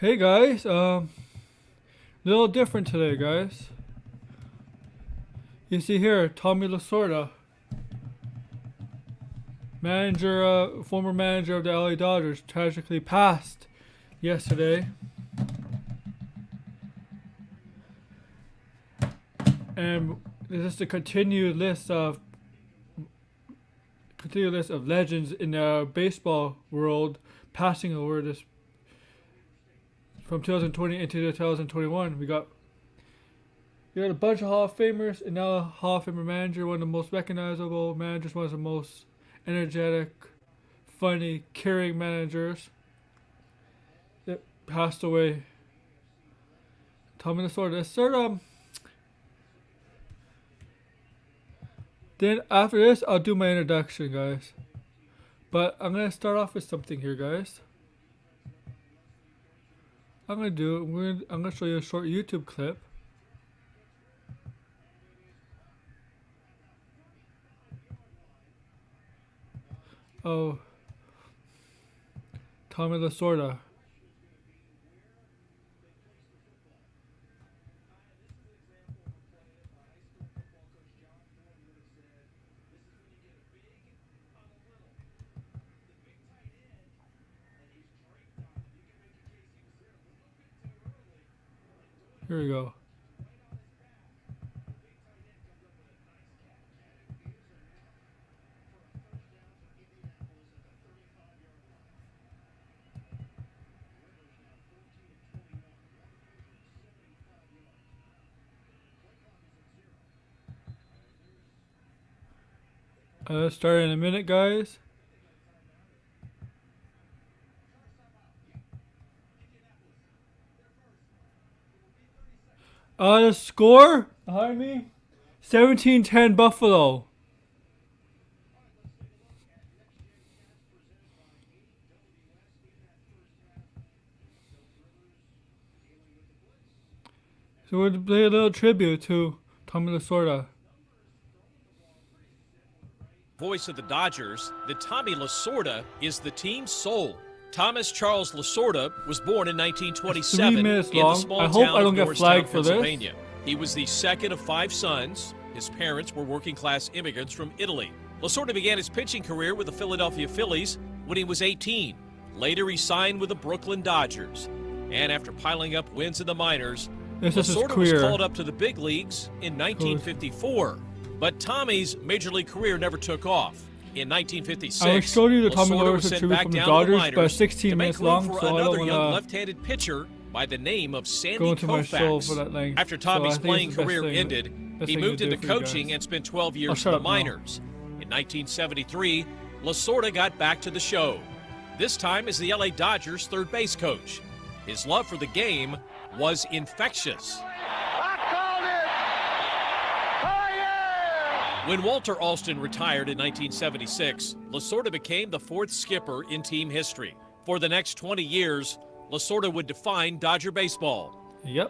Hey guys, little different today, guys. You see here, Tommy Lasorda, former manager of the LA Dodgers, tragically passed yesterday. And this is a continued list of legends in the baseball world passing over this from 2020 into 2021. We got a bunch of Hall of Famers and now a Hall of Famer manager, one of the most recognizable managers, one of the most energetic, funny, caring managers that passed away. Tommy Lasorda. Then after this, I'll do my introduction, guys. But I'm gonna start off with something here, guys. I'm gonna show you a short YouTube clip. Oh, Tommy Lasorda. Here we go. Start in a minute, guys. The score behind me, 17-10 Buffalo. So we'll play a little tribute to Tommy Lasorda. Voice of the Dodgers, that Tommy Lasorda is the team's soul. Thomas Charles Lasorda was born in 1927 in the small town of Norristown, Pennsylvania. He was the second of 5 sons. His parents were working-class immigrants from Italy. Lasorda began his pitching career with the Philadelphia Phillies when he was 18. Later, he signed with the Brooklyn Dodgers. And after piling up wins in the minors, Lasorda was called up to the big leagues in 1954. But Tommy's major league career never took off. In 1956, I showed you the Tommy Lasorda tribute from the Dodgers, but 16 minutes long, so I don't want to left-handed pitcher by the name of Sandy go into my show for Koufax. that length. After Tommy's so playing career ended, he moved into coaching and spent 12 years in the minors. In 1973, Lasorda got back to the show, this time as the LA Dodgers third base coach. His love for the game was infectious. When Walter Alston retired in 1976, Lasorda became the 4th skipper in team history. For the next 20 years, Lasorda would define Dodger baseball.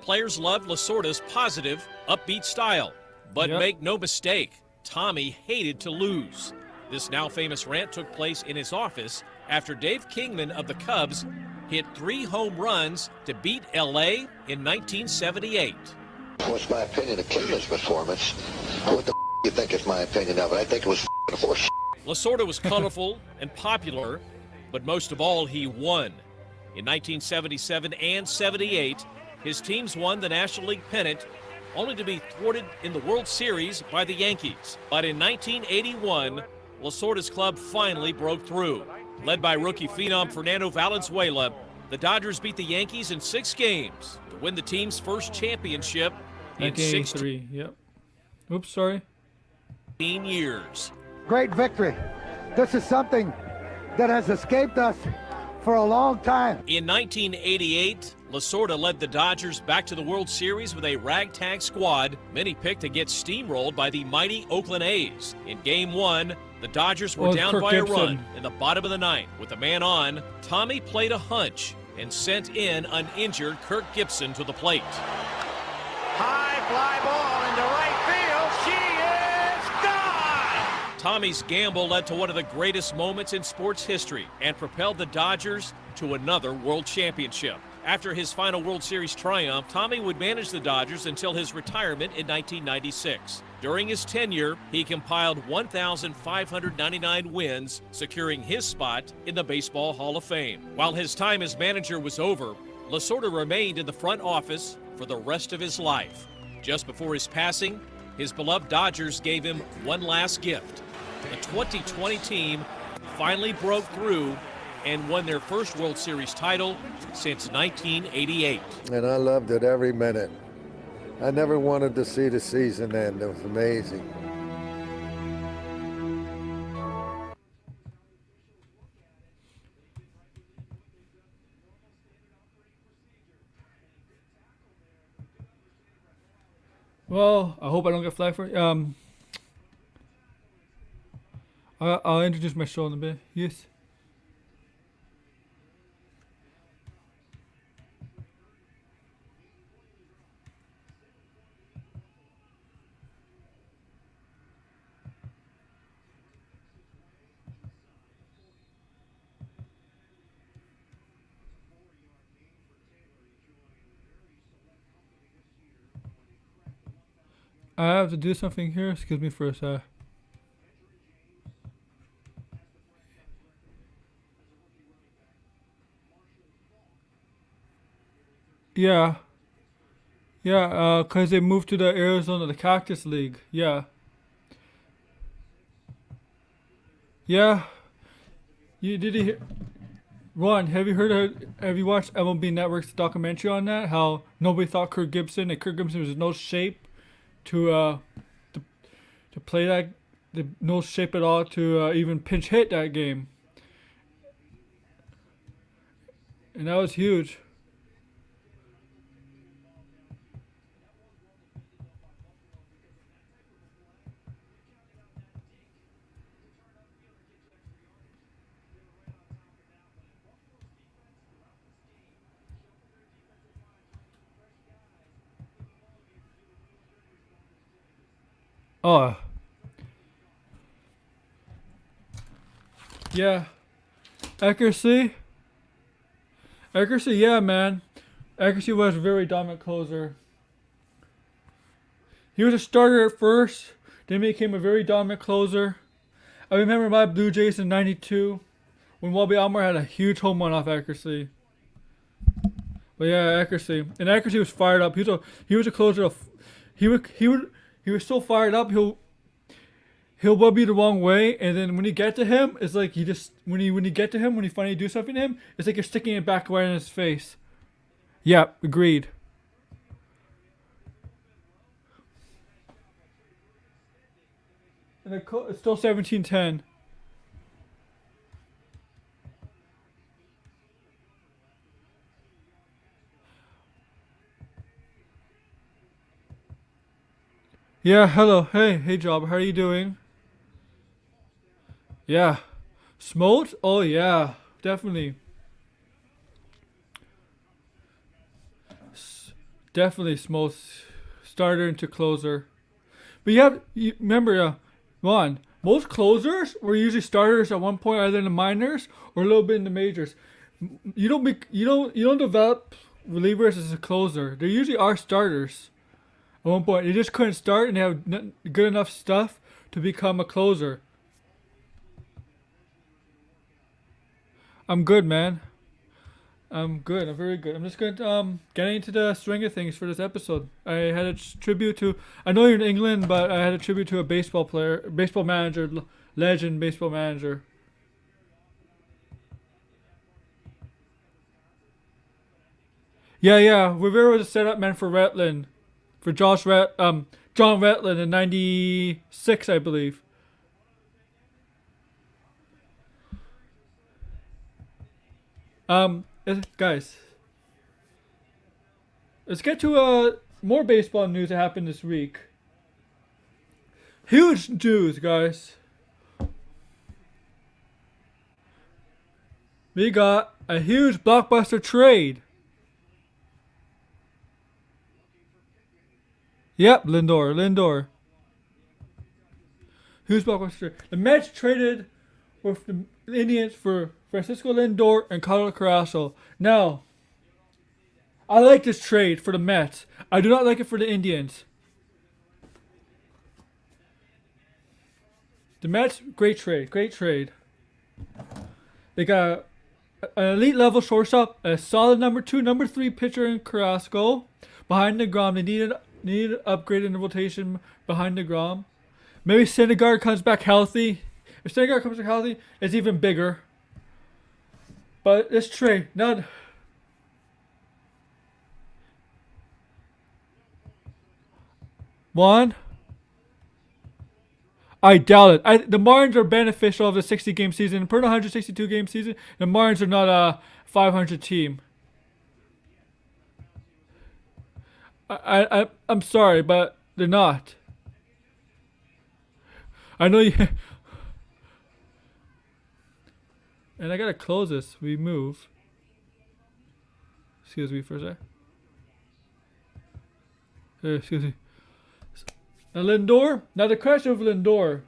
Players loved Lasorda's positive, upbeat style. But make no mistake, Tommy hated to lose. This now famous rant took place in his office after Dave Kingman of the Cubs hit 3 home runs to beat LA in 1978. What's my opinion of Kingman's performance? What the you think is my opinion of it? I think it was horse. Lasorda was colorful and popular, but most of all, he won. In 1977 and 78, his teams won the National League pennant, only to be thwarted in the World Series by the Yankees. But in 1981, Lasorda's club finally broke through. Led by rookie phenom Fernando Valenzuela, the Dodgers beat the Yankees in 6 games to win the team's first championship in 1983. Oops, sorry. Years. Great victory. This is something that has escaped us for a long time. In 1988, Lasorda led the Dodgers back to the World Series with a ragtag squad many picked to get steamrolled by the mighty Oakland A's. In Game 1, the Dodgers were down by a run in the bottom of the 9th. With a man on, Tommy played a hunch and sent in an injured Kirk Gibson to the plate. High fly ball into right field. She is gone! Tommy's gamble led to one of the greatest moments in sports history and propelled the Dodgers to another world championship. After his final World Series triumph, Tommy would manage the Dodgers until his retirement in 1996. During his tenure, he compiled 1,599 wins, securing his spot in the Baseball Hall of Fame. While his time as manager was over, Lasorda remained in the front office for the rest of his life. Just before his passing, his beloved Dodgers gave him one last gift. The 2020 team finally broke through and won their first World Series title since 1988. And I loved it every minute. I never wanted to see the season end. It was amazing. Well, I hope I don't get flagged for it. I'll introduce my show in a bit. Yes. I have to do something here. Excuse me for a sec. Yeah. Yeah, cause they moved to the Arizona, the Cactus League. Yeah. Yeah. Did you hear? Ron, have you watched MLB Network's documentary on that? How nobody thought Kirk Gibson was in no shape to play that, no shape at all to even pinch hit that game, and that was huge. Oh. Yeah. Accuracy, yeah, man. Accuracy was a very dominant closer. He was a starter at first, then became a very dominant closer. I remember my Blue Jays in '92 when Walby Almar had a huge home run off Accuracy. But yeah, Accuracy. And Accuracy was fired up. He was a closer. He was so fired up, he'll rub you the wrong way, and then when you get to him, it's like when you finally do something to him, it's like you're sticking it back right in his face. Yeah, agreed. And it's still 17-10. Yeah, hello. Hey, Job. How are you doing? Yeah. Smote? Oh, yeah. Definitely. Definitely Smote. Starter into closer. But you remember, Ron, most closers were usually starters at one point, either in the minors or a little bit in the majors. You don't develop relievers as a closer. They usually are starters. At one point, they just couldn't start, and they have good enough stuff to become a closer. I'm good, man. I'm good. I'm very good. I'm just going to getting into the swing of things for this episode. I had a tribute to. I know you're in England, but I had a tribute to a baseball manager, legend baseball manager. Yeah. Rivera was a setup man for Retland. For John Retland in '96, I believe. Guys, let's get to more baseball news that happened this week. Huge news, guys. We got a huge blockbuster trade. Yep, Lindor. Who's blockbuster? The Mets traded with the Indians for Francisco Lindor and Carlos Carascco. Now, I like this trade for the Mets. I do not like it for the Indians. The Mets, great trade. Great trade. They got an elite level shortstop, a solid number 2, number 3 pitcher in Carascco. Behind DeGrom, they needed an upgrade in the rotation behind DeGrom. Maybe Syndergaard comes back healthy. If Syndergaard comes back healthy, it's even bigger. But this trade, none. One. I doubt it. The Marlins are beneficial of the 60-game season. Per the 162-game season, the Marlins are not a 500 team. I'm sorry, but they're not. I know you. And I gotta close this. We move. Excuse me for a sec. Excuse me. Now Lindor. Now the question of Lindor.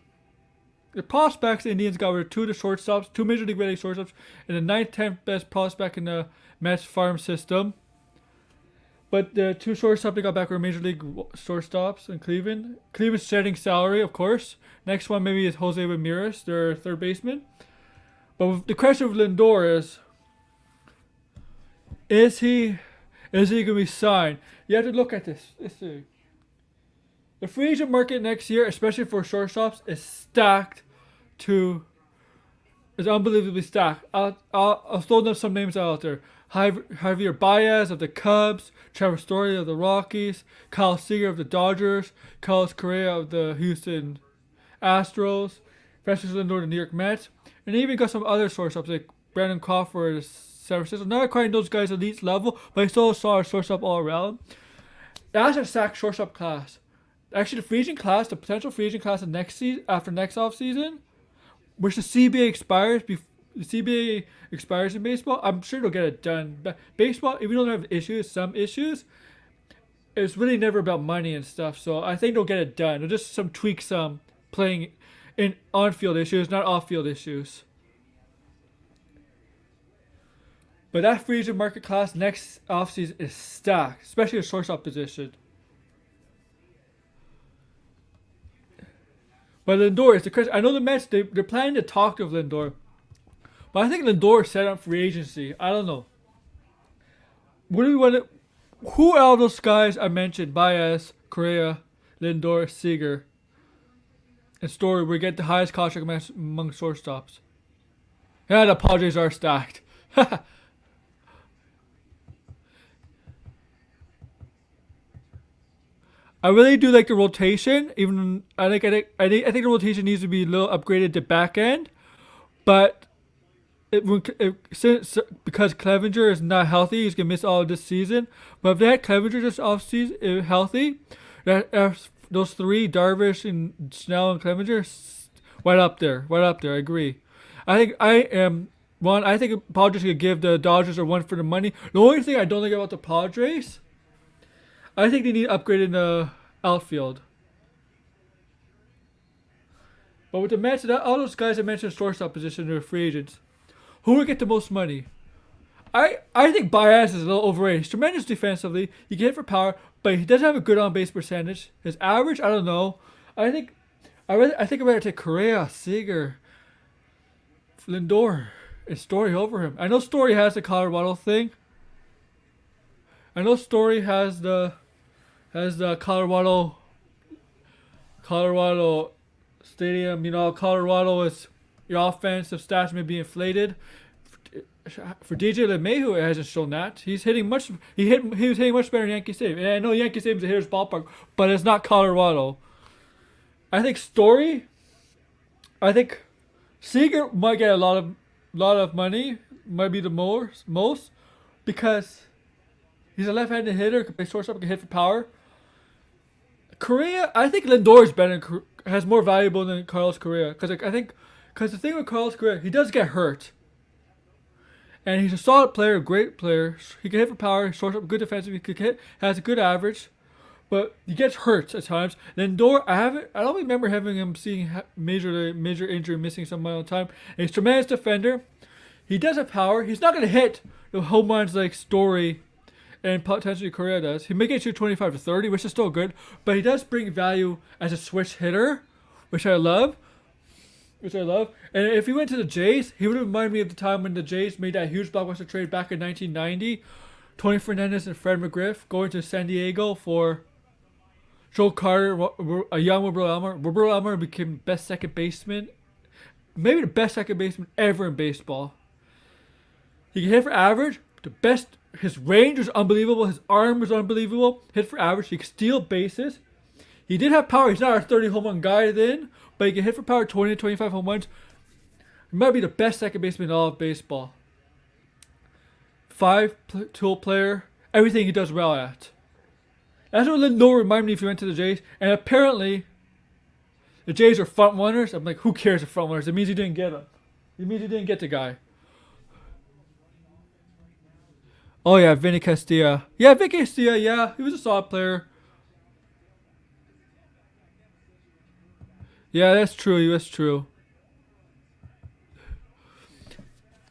The prospects the Indians got were 2 of the shortstops, 2 major league ready shortstops, and the 9th, 10th best prospect in the Mets farm system. But the 2 shortstops they got back were major league shortstops in Cleveland. Cleveland's shedding salary, of course. Next one maybe is Jose Ramirez, their third baseman. But the question of Lindor is he going to be signed? You have to look at this. Let's see. The free agent market next year, especially for shortstops, is stacked is unbelievably stacked. I'll throw them some names out there. Javier Baez of the Cubs, Trevor Story of the Rockies, Kyle Seager of the Dodgers, Carlos Correa of the Houston Astros, Francis Lindor of the New York Mets, and even got some other shortstops like Brandon Crawford of San Francisco. Not quite those guys elite level, but I still saw a shortstop all around. That's a stacked shortstop class. Actually, the free agent class, the potential free agent class of next season, after next offseason, which the CBA expires, the CBA expires in baseball, I'm sure they'll get it done. But baseball, even though they have issues, some issues, it's really never about money and stuff. So I think they'll get it done. They'll just some tweak some playing in on-field issues, not off-field issues. But that free agent market class next offseason is stacked, especially the shortstop position. But Lindor is the question. I know the Mets, they're planning to talk to Lindor. But I think Lindor set up free agency. I don't know. What do we want to... Who are all those guys I mentioned? Baez, Correa, Lindor, Seager, and Story will get the highest contract among shortstops. Yeah, the Padres are stacked. I really do like the rotation. Even I think the rotation needs to be a little upgraded to back end, but because Clevenger is not healthy, he's gonna miss all of this season. But if they had Clevenger this offseason healthy, those 3, Darvish and Snell and Clevenger, right up there. I agree. I think Padres could give the Dodgers a run for the money. The only thing I don't like about the Padres, I think they need to upgrade in the outfield. But with the Mets, all those guys I mentioned, shortstop position, are free agents. Who will get the most money? I think Baez is a little overrated. He's tremendous defensively. He can hit for power, but he doesn't have a good on-base percentage. His average, I don't know. I think I'd rather take Correa, Seager, Lindor, and Story over him. I know Story has the Colorado thing. I know Story has the Colorado stadium. You know, Colorado is your offensive stats may be inflated. For DJ LeMahieu, it hasn't shown that. He was hitting much better in Yankee Stadium. And I know Yankee Stadium is a hitter's ballpark, but it's not Colorado. I think Seager might get a lot of money, might be the most, because he's a left-handed hitter, can play shortstop, can hit for power. Correa, I think Lindor is better, has more valuable than Carlos Correa, because the thing with Carlos Correa, he does get hurt, and he's a solid player, a great player. He can hit for power, shortstop, good defensive, he could hit, has a good average, but he gets hurt at times. Lindor, I don't remember having him seeing major injury, missing some amount of time. And he's a tremendous defender. He does have power. He's not going to hit the home runs like Story and potentially Correa does. He may get you 25 to 30, which is still good, but he does bring value as a switch hitter, which I love. And if he went to the Jays, he would remind me of the time when the Jays made that huge blockbuster trade back in 1990. Tony Fernandez and Fred McGriff going to San Diego for Joe Carter, a young Wilbur Elmer. Wilbur Elmer became best second baseman, maybe the best second baseman ever in baseball. He can hit for average. His range was unbelievable. His arm was unbelievable. Hit for average. He could steal bases. He did have power. He's not a 30 home run guy then, but he can hit for power 20 to 25 home runs. He might be the best second baseman in all of baseball. 5-tool player. Everything he does well at. That's what Lindor reminded me if he went to the Jays. And apparently, the Jays are front runners. I'm like, who cares if front runners? It means he didn't get him. It means he didn't get the guy. Oh yeah, Vinny Castilla. Yeah, Vinny Castilla, yeah. He was a solid player. Yeah, that's true. That's true.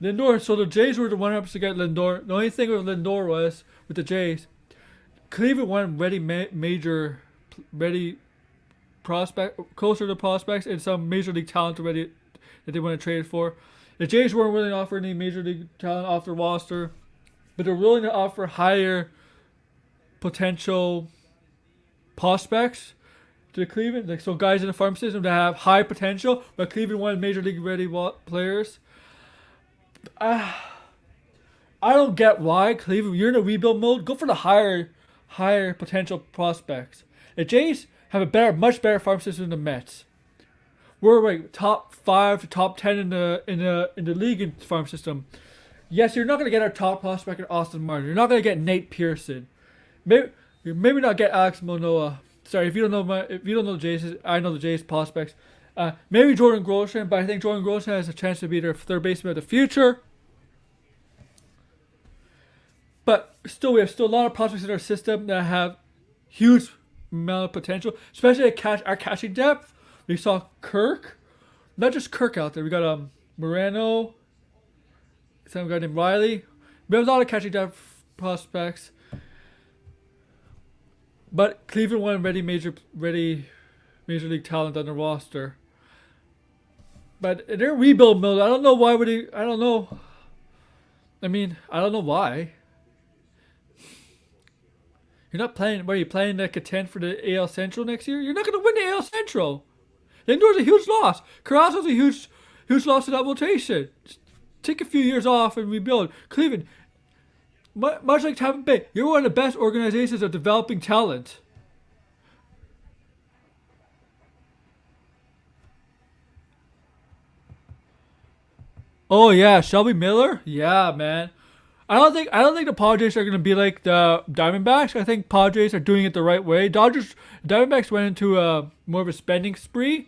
Lindor, so the Jays were the one-ups to get Lindor. The only thing with Lindor was, with the Jays, Cleveland wanted ready prospect, closer to prospects, and some major league talent already that they want to trade for. The Jays weren't willing to offer any major league talent off their roster, but they're willing to offer higher potential prospects to Cleveland. Like, so guys in the farm system that have high potential, but Cleveland wanted major league ready players. I don't get why Cleveland. You're in a rebuild mode. Go for the higher potential prospects. The Jays have a much better farm system than the Mets. We're like top 5 to top 10 in the league in farm system. Yes, you're not going to get our top prospect in Austin Martin. You're not going to get Nate Pearson. Maybe not get Alex Manoah. Sorry, if you don't know the Jays, I know the Jays prospects. Maybe Jordan Groshans, but I think Jordan Groshans has a chance to be their third baseman of the future. But still, we have a lot of prospects in our system that have huge amount of potential, especially our catching depth. We saw Kirk, not just Kirk out there. We got Moreno, some guy named Riley. We have a lot of catching depth prospects. But Cleveland wanted major league talent on the roster. But in their rebuild mode, I don't know why would he. I don't know. I mean, I don't know why. You're not playing. What are you playing to contend for the AL Central next year? You're not going to win the AL Central. Lindor's a huge loss. Carasco's a huge loss in that rotation. Just take a few years off and rebuild. Cleveland, much like Tampa Bay, you're one of the best organizations of developing talent. Oh yeah, Shelby Miller? Yeah, man. I don't think the Padres are gonna be like the Diamondbacks. I think Padres are doing it the right way. Diamondbacks went into more of a spending spree.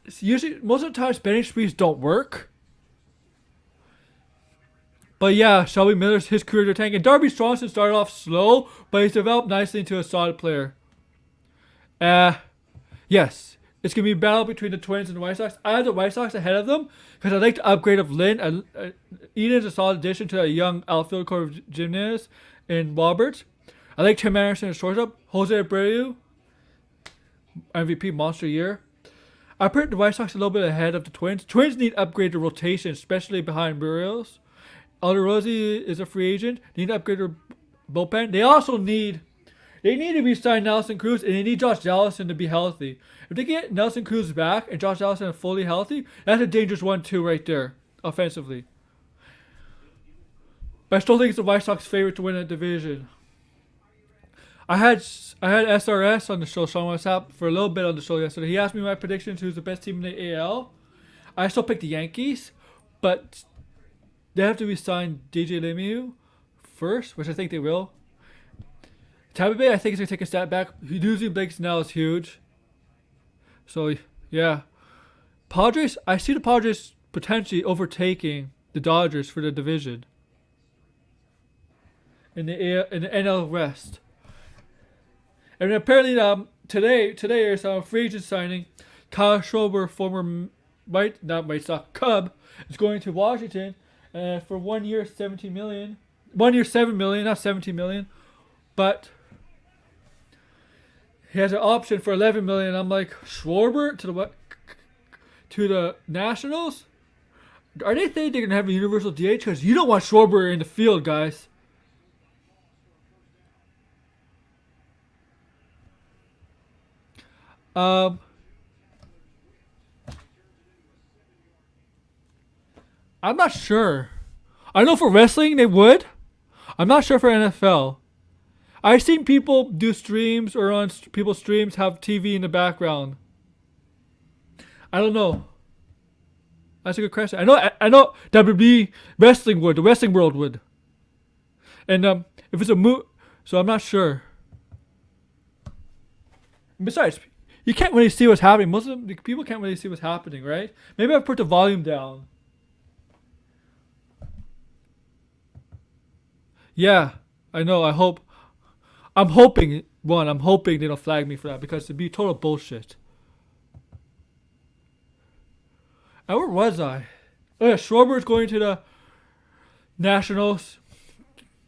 It's usually, most of the time, spending sprees don't work. But yeah, Shelby Miller's his career to tank. And Darby Swanson started off slow, but he's developed nicely into a solid player. Yes. It's going to be a battle between the Twins and the White Sox. I have the White Sox ahead of them because I like the upgrade of Lynn. Eden's a solid addition to a young outfield core of Jimenez and Roberts. I like Tim Anderson as shortstop. Jose Abreu, MVP monster year. I put the White Sox a little bit ahead of the Twins. Twins need upgrade the rotation, especially behind Berrios. Alderossi is a free agent. They need to upgrade their bullpen. They also need to re-sign Nelson Cruz, and they need Josh Jellison to be healthy. If they get Nelson Cruz back and Josh Jellison fully healthy, that's a dangerous 1-2 right there, offensively. But I still think it's the White Sox favorite to win that division. I had SRS on the show, Sean Westap, for a little bit on the show yesterday. He asked me my predictions, who's the best team in the AL. I still picked the Yankees, but they have to re-sign DJ LeMahieu first, which I think they will. Tampa Bay, I think, is going to take a step back. Losing Blake Snell is huge. So, yeah. Padres, I see the Padres potentially overtaking the Dodgers for the division in the NL West. And apparently, today there's a free agent signing. Kyle Schwarber, former Cub, is going to Washington for 1 year, $17 million. 1 year, $7 million, not $17 million, but he has an option for $11 million. I'm like, Schwarber to the Nationals? Are they thinking they're gonna have a universal DH? Because you don't want Schwarber in the field, guys. I'm not sure. I know for wrestling they would. I'm not sure for NFL. I've seen people do streams or on people's streams have TV in the background. I don't know. That's a good question. I know WWE wrestling would. The wrestling world would. And if it's a so I'm not sure. Besides, you can't really see what's happening. Most of the people can't really see what's happening, right? Maybe I put the volume down. Yeah, I know. I'm hoping they don't flag me for that because it'd be total bullshit. And where was I? Oh yeah, Schwarber's going to the Nationals.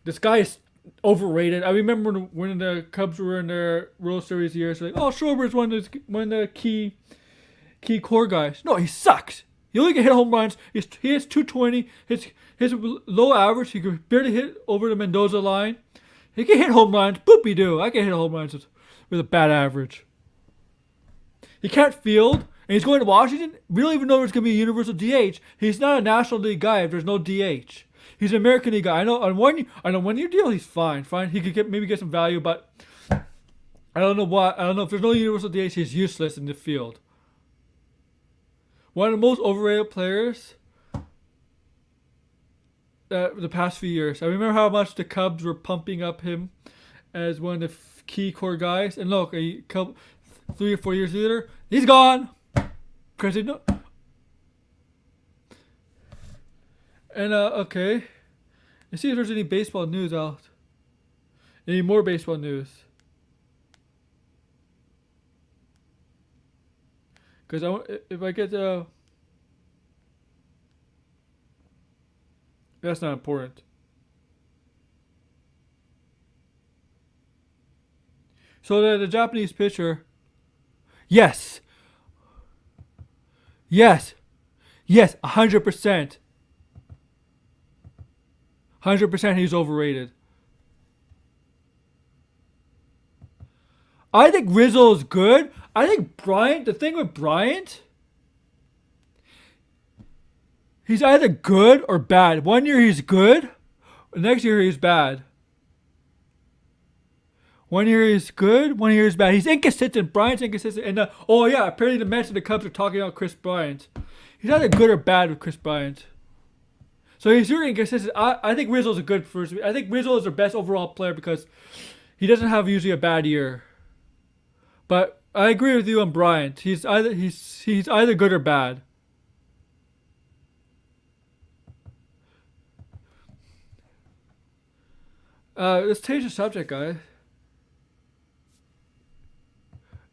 This guy is overrated. I remember when the Cubs were in their World Series years, like, oh, Schwarber's one of the key core guys. No, he sucks. He only can hit home runs. He has 220. His low average, he could barely hit over the Mendoza line. He can hit home runs. Boopy doo. I can hit home runs with a bad average. He can't field, and he's going to Washington. We don't even know if there's going to be a universal DH. He's not a National League guy if there's no DH. He's an American League guy. I know on one year deal he's fine. He could maybe get some value, but I don't know what. I don't know if there's no universal DH. He's useless in the field. One of the most overrated players the past few years. I remember how much the Cubs were pumping up him as one of the key core guys. And look, 3 or 4 years later, he's gone. Because they know. And okay, let's see if there's any baseball news out. Any more baseball news? Because if I get that's not important. So the Japanese pitcher, yes, 100%. 100% he's overrated. I think Rizzo is good. I think Bryant, the thing with Bryant, he's either good or bad. 1 year he's good, the next year he's bad. 1 year he's good, 1 year he's bad. He's inconsistent. Bryant's inconsistent. And oh yeah, apparently the Mets and the Cubs are talking about Chris Bryant. He's either good or bad with Chris Bryant. So he's really inconsistent. I think Rizzo's a good first. I think Rizzo is their best overall player because he doesn't have usually a bad year. But I agree with you on Bryant. He's either good or bad. Let's change the subject, guys.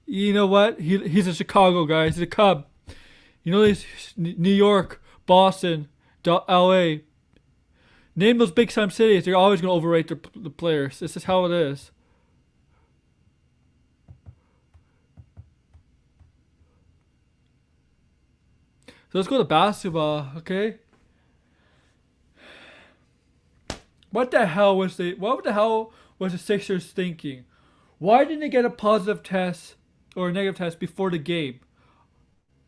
You know what? He's a Chicago guy. He's a Cub. You know these New York, Boston, L.A. Name those big time cities. They're always going to overrate the players. This is how it is. So let's go to basketball, okay? What the hell was the Sixers thinking? Why didn't they get a positive test or a negative test before the game?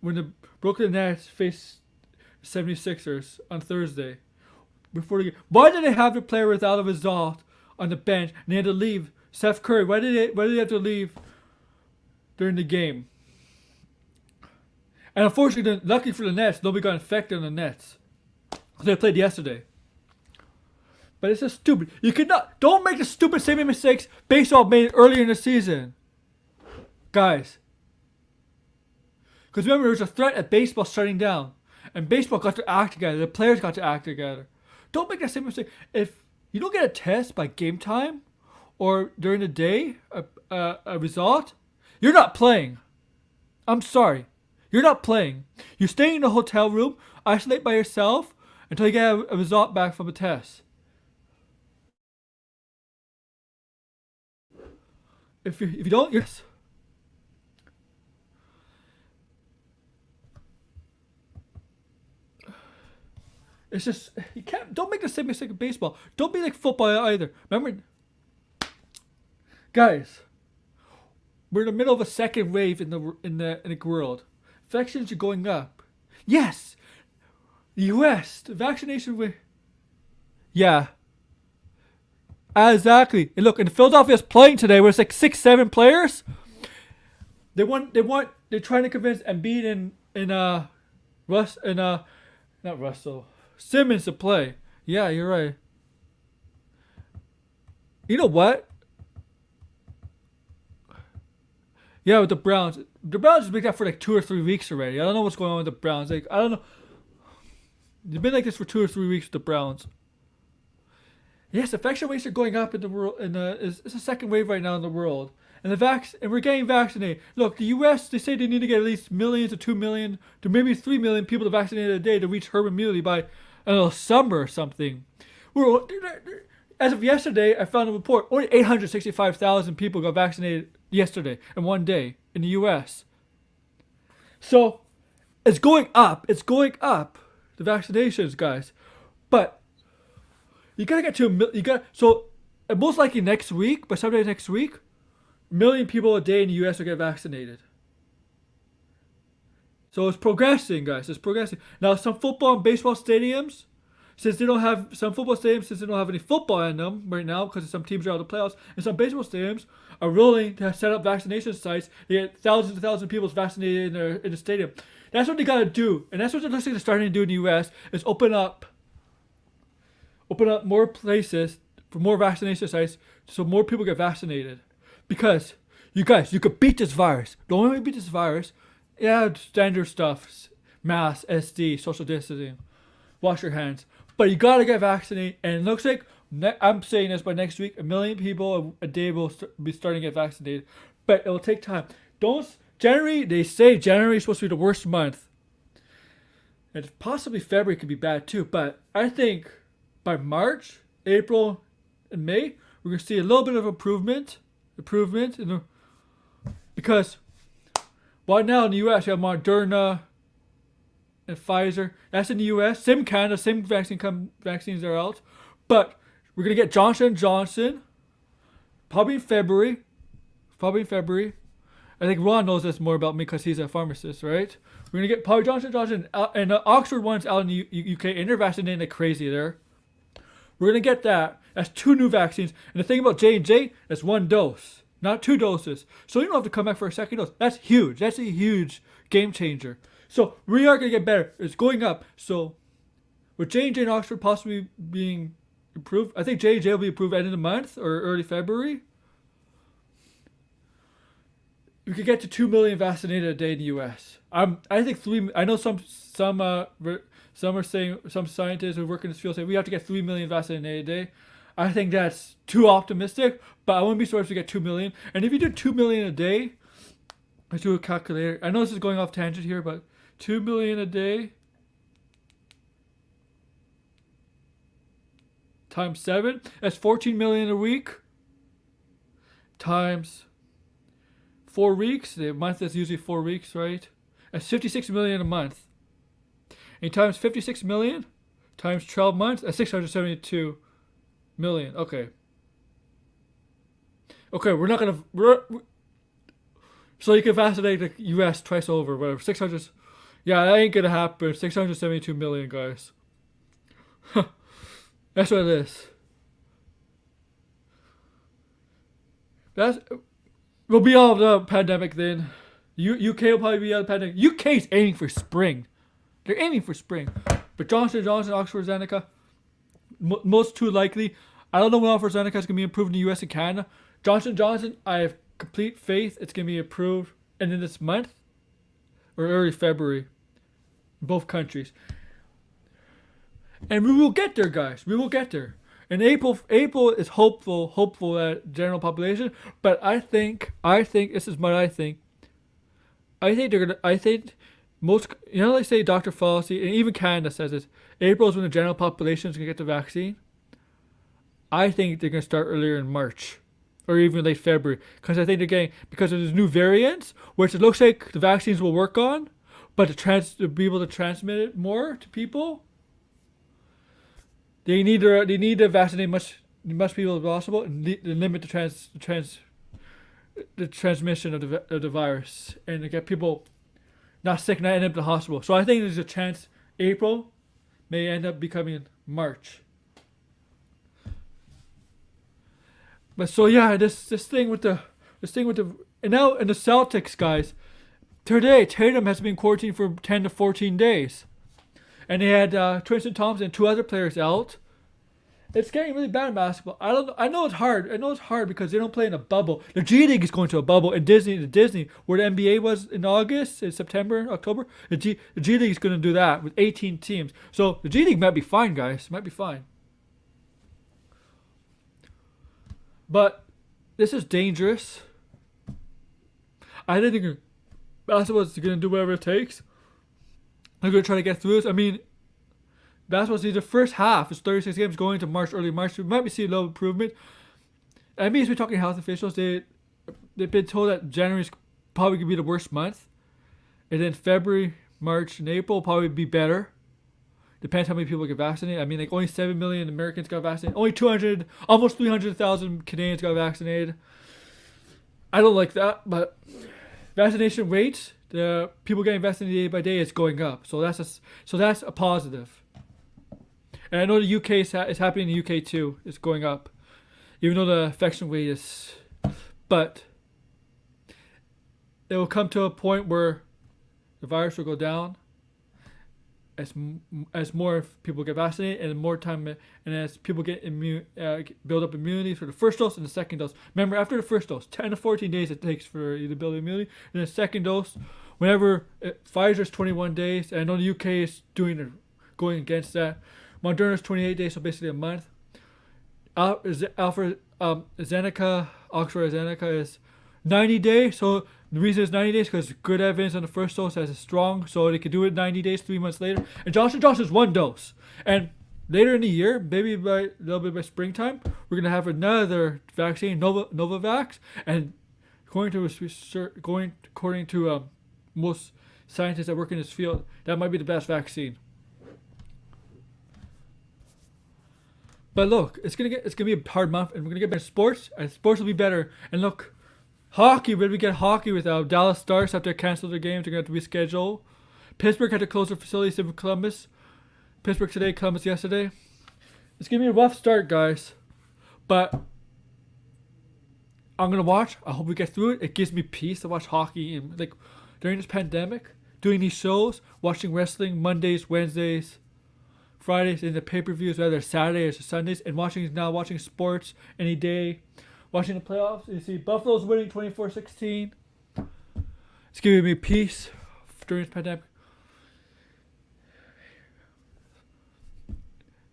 When the Brooklyn Nets faced 76ers on Thursday. Before the game. Why did they have the player without a result on the bench and they had to leave? Seth Curry, why did they have to leave during the game? And unfortunately, luckily for the Nets, nobody got infected on the Nets. They played yesterday. But it's just stupid. Don't make the stupid same mistakes baseball made earlier in the season. Guys. Because remember, there was a threat at baseball shutting down. And baseball got to act together. The players got to act together. Don't make that same mistake. If you don't get a test by game time or during the day, a result, you're not playing. I'm sorry. You're not playing. You're staying in a hotel room, isolate by yourself until you get a result back from a test. if you don't, yes. It's just don't make the same mistake of baseball. Don't be like football either. Remember, guys, we're in the middle of a second wave in the world. Infections are going up. Yes, the U.S. the vaccination rate. Yeah. Exactly. And look, and Philadelphia's playing today where it's like 6-7 players. They're trying to convince Embiid not Russell. Simmons to play. Yeah, you're right. You know what? Yeah, with the Browns. The Browns have been that for like 2 or 3 weeks already. I don't know what's going on with the Browns. Like, I don't know. They've been like this for 2 or 3 weeks with the Browns. Yes, infection rates are going up in the world. It's a second wave right now in the world. And we're getting vaccinated. Look, the U.S. they say they need to get at least millions to 2 million to maybe 3 million people to vaccinate a day to reach herd immunity by summer or something. As of yesterday, I found a report. Only 865,000 people got vaccinated yesterday in one day in the U.S. So it's going up. It's going up. The vaccinations, guys. But you gotta get to so most likely next week, by someday next week, 1 million people a day in the U.S. will get vaccinated. So it's progressing, guys. It's progressing. Now, some football and baseball stadiums, since they don't have any football in them right now because some teams are out of the playoffs, and some baseball stadiums are willing to set up vaccination sites to get thousands and thousands of people vaccinated in the stadium. That's what they gotta do, and that's what they're starting to do in the U.S. is open up more places for more vaccination sites so more people get vaccinated. Because you guys, you could beat this virus. The only way to beat this virus, standard stuff, mask, SD, social distancing, wash your hands. But you gotta get vaccinated, and it looks like I'm saying this by next week, 1 million people a day will be starting to get vaccinated. But it will take time. They say January is supposed to be the worst month, and possibly February could be bad too. But I think by March, April, and May, we're gonna see a little bit of improvement because right now in the U.S. you have Moderna and Pfizer. That's in the U.S. Same Canada, same vaccines are out, but we're gonna get Johnson & Johnson probably in February. I think Ron knows this more about me because he's a pharmacist, right? We're gonna get probably Johnson & Johnson and Oxford one's out in the UK, and they're vaccinating like crazy there. We're gonna get that. That's 2 new vaccines. And the thing about J&J, that's 1 dose, not 2 doses. So you don't have to come back for a second dose. That's huge. That's a huge game changer. So we are gonna get better. It's going up. So with J&J and Oxford possibly being improved, I think J&J will be approved end of the month or early February. We could get to 2 million vaccinated a day in the U.S. I think 3. I know some are saying, some scientists who work in this field say we have to get 3 million vaccinated a day. I think that's too optimistic, but I wouldn't be surprised if we get 2 million. And if you do 2 million a day, let's do a calculator. I know this is going off tangent here, but 2 million a day times 7, that's 14 million a week times 4 weeks. The month is usually 4 weeks, right? That's 56 million a month. And times 56 million times 12 months, that's 672 million. Okay, we're not gonna. So you can vaccinate the U.S. twice over, whatever. 600. Yeah, that ain't gonna happen. 672 million, guys. That's what it is. We'll be out of the pandemic then. UK will probably be out of the pandemic. UK's aiming for spring. They're aiming for spring. But Johnson & Johnson, Oxford, AstraZeneca, most too likely. I don't know when AstraZeneca is going to be approved in the US and Canada. Johnson & Johnson, I have complete faith it's going to be approved in this month or early February in both countries. And we will get there, guys. We will get there. And April is hopeful at general population. But I think this is what I think. I think most, they say Dr. Fauci, and even Canada says this, April is when the general population is going to get the vaccine. I think they're going to start earlier in March. or even late February, because I think they're getting, because of these new variants, which it looks like the vaccines will work on, but to be able to transmit it more to people, they need to vaccinate much people as possible and limit the transmission of the virus, and to get people not sick, not end up in the hospital. So I think there's a chance April may end up becoming March. But so yeah, this thing with the and now in the Celtics, guys, today Tatum has been quarantined for 10 to 14 days, and they had Tristan Thompson and 2 other players out. It's getting really bad in basketball. I know it's hard. I know it's hard because they don't play in a bubble. The G League is going to a bubble, and Disney, where the NBA was in August, in September, October. The G League is going to do that with 18 teams. So the G League might be fine, guys. Might be fine. But this is dangerous. I think basketball is going to do whatever it takes. They're going to try to get through this. I mean, basketball season, the first half is 36 games going to early March. We might be seeing a little improvement. NBA's been talking to health officials. They've been told that January is probably going to be the worst month. And then February, March, and April will probably be better. Depends how many people get vaccinated. I mean, like only 7 million Americans got vaccinated. Only almost 300,000 Canadians got vaccinated. I don't like that, but vaccination rates, the people getting vaccinated day by day, is going up. So that's a positive. And I know the UK is happening in the UK too. It's going up, even though the infection rate is. But it will come to a point where the virus will go down as more people get vaccinated, and more time, and as people get build up immunity for the first dose and the second dose. Remember, after the first dose, 10 to 14 days it takes for you to build immunity, and the second dose, whenever Pfizer's 21 days, and I know the UK is going against that. Moderna's 28 days, so basically a month. AstraZeneca is 90 days. So the reason it's 90 days because good evidence on the first dose as it's strong, so they could do it 90 days, 3 months later. And Johnson & Johnson's 1 dose. And later in the year, maybe by a little bit by springtime, we're gonna have another vaccine, Novavax. And according to most scientists that work in this field, that might be the best vaccine. But look, it's gonna be a hard month, and we're gonna get better sports, and sports will be better. And look, hockey, when we get hockey with Dallas Stars have to cancel their games, they're gonna have to reschedule. Pittsburgh had to close their facilities in Columbus. Pittsburgh today, Columbus yesterday. It's gonna be a rough start, guys, but I'm gonna watch. I hope we get through it. It gives me peace to watch hockey, and like during this pandemic, doing these shows, watching wrestling Mondays, Wednesdays, Fridays, in the pay-per-views, whether Saturdays or Sundays, and watching sports any day, watching the playoffs. You see Buffalo's winning 24-16. It's giving me peace during this pandemic.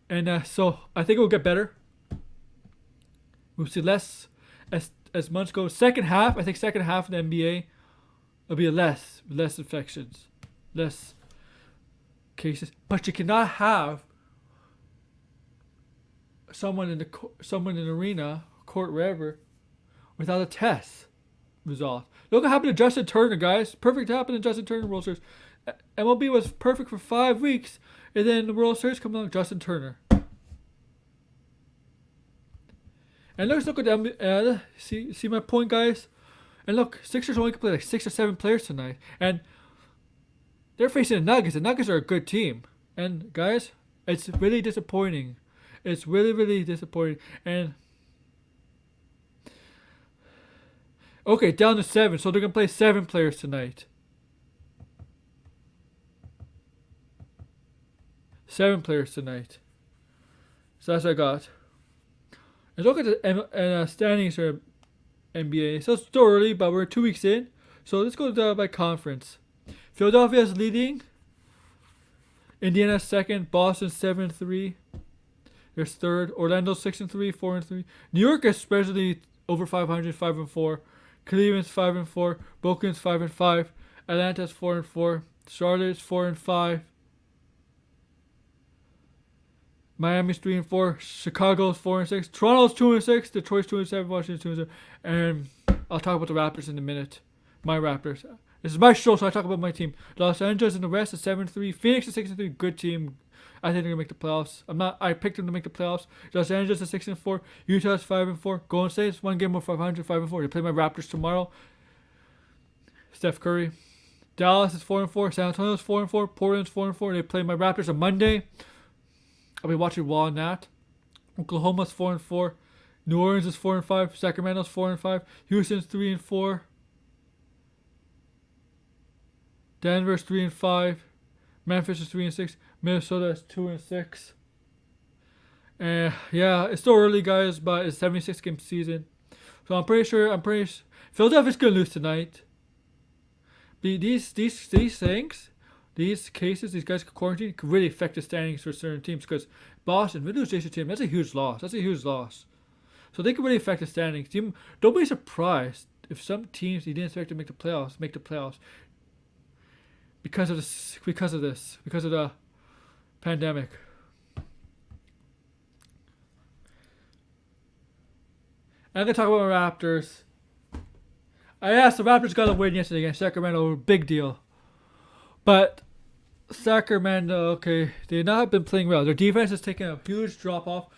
And so I think it will get better. We'll see less as months go. Second half of the NBA will be less infections, less cases, but you cannot have someone in the arena, court, wherever, without a test result. Look what happened to Justin Turner, guys. Perfect happened to Justin Turner World Series. MLB was perfect for 5 weeks, and then the World Series comes along, Justin Turner. And let's look at see my point, guys. And look, Sixers only can play like 6 or 7 players tonight, and they're facing the Nuggets. The Nuggets are a good team. And, guys, it's really disappointing. It's really, really disappointing. And, okay, down to 7. So they're going to play 7 players tonight. 7 players tonight. So that's what I got. And look at the standings for NBA. So it's still early, but we're 2 weeks in. So let's go by conference. Philadelphia is leading. Indiana second. Boston 7-3. There's third. Orlando 6-3, 4-3. New York especially over 500, 5-4. Cleveland's 5-4. Brooklyn's 5-5. Atlanta's 4-4. Charlotte's 4-5. Miami's 3-4. Chicago's 4-6. Toronto's 2-6. Detroit's 2-7. Washington's 2-7. And I'll talk about the Raptors in a minute. My Raptors. This is my show, so I talk about my team. Los Angeles in the West is 7-3. Phoenix is 6-3. Good team. I think they're gonna make the playoffs. I picked them to make the playoffs. Los Angeles is 6-4. Utah is 5-4. Golden State is one game of 500. 5-4. They play my Raptors tomorrow. Seth Curry. Dallas is 4-4. San Antonio is 4-4. Portland's 4-4. They play my Raptors on Monday. I'll be watching Wall on that. Oklahoma's 4-4. New Orleans is 4-5. Sacramento's 4-5. Houston's 3-4. Denver's 3-5. Memphis is 3-6. Minnesota is 2-6. Yeah, it's still early, guys, but it's a 76-game season, so I'm pretty sure Philadelphia's gonna lose tonight. These things, these cases, these guys quarantine could really affect the standings for certain teams. Because Boston, we lose Jason team, that's a huge loss. So they could really affect the standings. Don't be surprised if some teams you didn't expect to make the playoffs because of the pandemic. I'm gonna talk about my Raptors. I asked the Raptors got to win yesterday against Sacramento, big deal. But Sacramento, okay, they've not been playing well. Their defense has taken a huge drop off.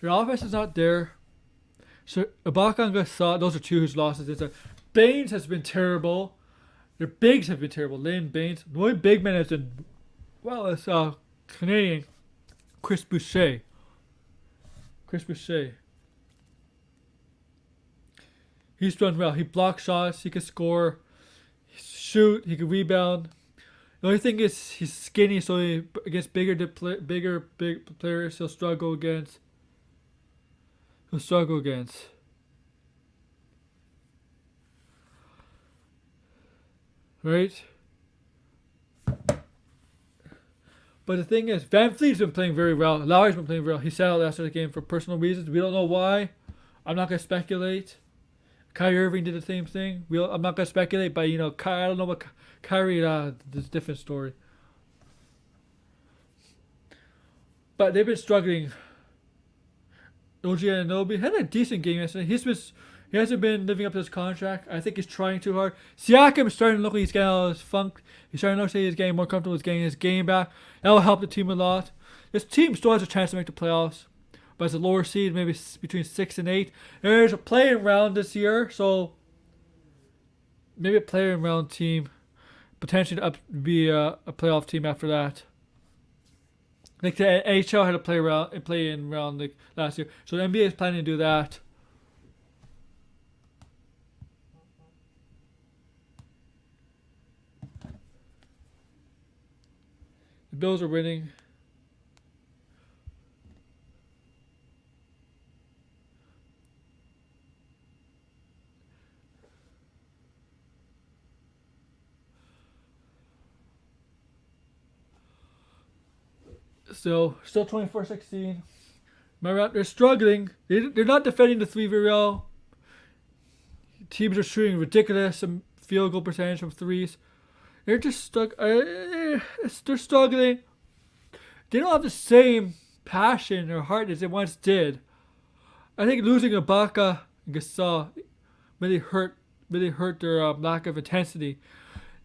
Their offense is not there. So Ibaka and Gasol, those are two huge losses. Baines has been terrible. Their bigs have been terrible. Lane Baines. The only big man has been, well, it's Canadian Chris Boucher. He's done well. He blocks shots. He can score, shoot. He can rebound. The only thing is he's skinny, so against big players, he'll struggle against. Right? But the thing is, Van Vliet's been playing very well. Lowry's been playing very well. He sat out after the game for personal reasons. We don't know why. I'm not going to speculate. Kyrie Irving did the same thing. I'm not going to speculate, but, I don't know what Kyrie, this is a different story. But they've been struggling. OG Anunoby had a decent game yesterday. He hasn't been living up to his contract. I think he's trying too hard. Siakam is starting to look like he's getting out of his funk. He's starting to look like he's getting more comfortable. He's getting his game back. That will help the team a lot. This team still has a chance to make the playoffs. But it's a lower seed, maybe between 6 and 8. There's a play-in round this year, so maybe a play-in round team, potentially be a playoff team after that. Like the NHL had a play-in round like last year, so the NBA is planning to do that. The Bills are winning. Still 24-16. They're struggling. They're not defending the three very well. Teams are shooting ridiculous field goal percentage from threes. They're just stuck. They're struggling. They don't have the same passion or heart as they once did. I think losing Ibaka and Gasol really hurt their lack of intensity.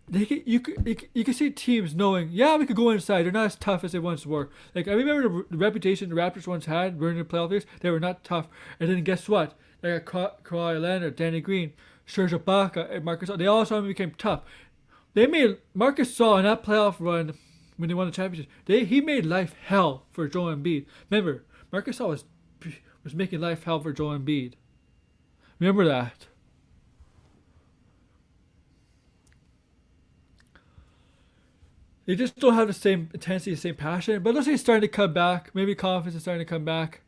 You can see teams knowing, we could go inside. They're not as tough as they once were. Like, I remember the reputation the Raptors once had during the playoff years. They were not tough. And then guess what? They got Kawhi Leonard, Danny Green, Serge Ibaka, and Marcus Gasol. They all suddenly became tough. They made Marcus Gasol in that playoff run when they won the championship. He made life hell for Joel Embiid. Remember, Marcus Gasol was making life hell for Joel Embiid. Remember that. They just don't have the same intensity, the same passion. But it looks like it's starting to come back. Maybe confidence is starting to come back.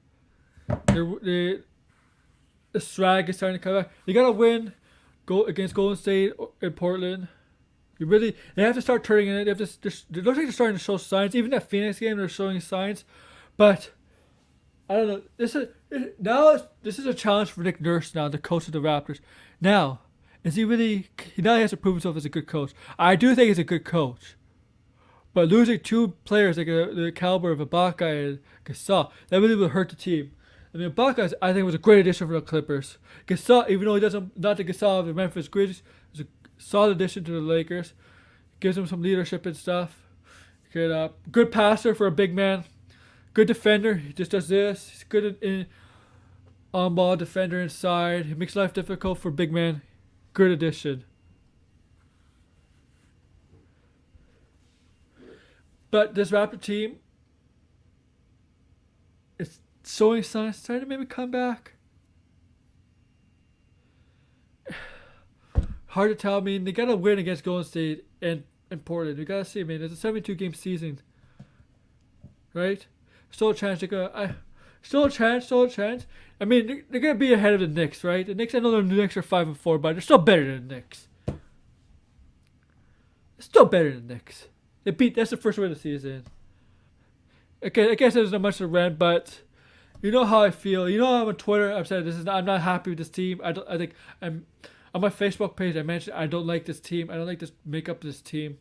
The swag is starting to come back. They got to win against Golden State in Portland. They have to start turning in it. It looks like they're starting to show signs. Even that Phoenix game, they're showing signs. But I don't know. This is a challenge for Nick Nurse now, the coach of the Raptors. Now, is he really? Now he has to prove himself as a good coach. I do think he's a good coach. But losing two players like the caliber of Ibaka and Gasol, that really will hurt the team. I mean, Ibaka, I think, was a great addition for the Clippers. Gasol, even though he doesn't, not the Gasol of the Memphis Grizzlies, is a solid addition to the Lakers. Gives him some leadership and stuff. Good passer for a big man. Good defender. He just does this. He's good in on-ball defender inside. He makes life difficult for big man. Good addition. But this Raptor team is showing signs, starting to maybe come back. Hard to tell. I mean, they got to win against Golden State and Portland. You got to see, man. It's a 72-game season. Right? Still a chance. Still a chance. I mean, they're going to be ahead of the Knicks, right? The Knicks, I know the Knicks are 5-4, but they're still better than the Knicks. Still better than the Knicks. That's the first win of the season. Okay, I guess there's not much to rant, but you know how I feel. You know, I'm on Twitter. I've said I'm not happy with this team. I think I'm on my Facebook page. I mentioned I don't like this team. I don't like this makeup of this team.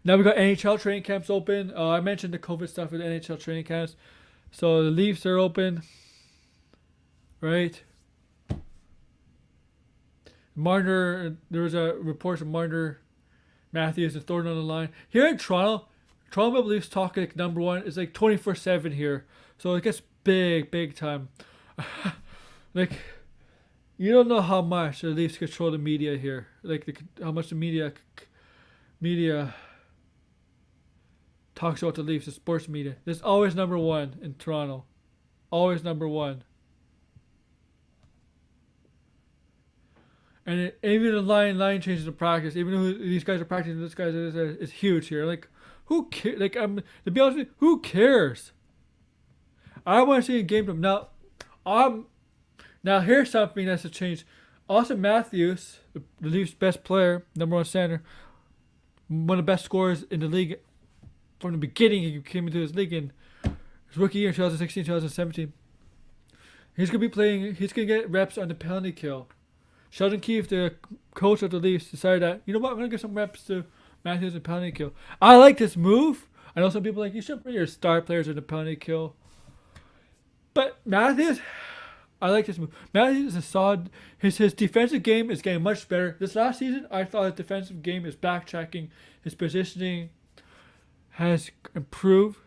Now we got NHL training camps open. I mentioned the COVID stuff with NHL training camps. So the Leafs are open. Right? Marner, there was a report of Marner, Matthews, and Thornton on the line. Here in Toronto Maple Leafs talk like number one. It's like 24/7 here. So it gets big time. Like, you don't know how much the Leafs control the media here. Like, how much the media talks about the Leafs, the sports media. There's always number one in Toronto. Always number one. And even the line changes in practice. Even though these guys are practicing, this guy is huge here. Like, who cares? Like, to be honest with you, who cares? I want to see a game from now. Now here's something that's a change. Austin Matthews, the Leafs' best player, number one center, one of the best scorers in the league from the beginning. He came into this league in his rookie year, 2016, 2017. He's gonna be playing. He's gonna get reps on the penalty kill. Sheldon Keefe, the coach of the Leafs, decided that, you know what, I'm going to give some reps to Matthews and penalty kill. I like this move. I know some people are like, you should put your star players in the penalty kill. But Matthews, I like this move. Matthews is a solid. His defensive game is getting much better. This last season, I thought his defensive game, his backtracking, his positioning has improved.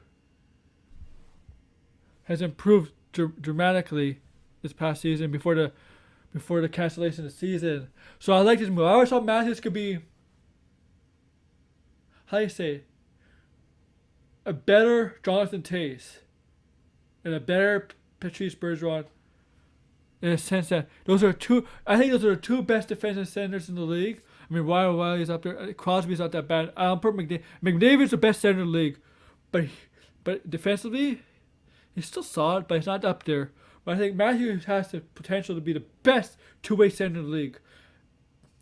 Dramatically this past season before the cancellation of the season. So I like this move. I always thought Matthews could be, how do you say, a better Jonathan Tays and a better Patrice Bergeron, in a sense that I think those are the two best defensive centers in the league. I mean, Wiley's up there. Crosby's not that bad. I'll put McDavid's the best center in the league. But defensively, he's still solid, but he's not up there. But I think Matthews has the potential to be the best two-way center in the league.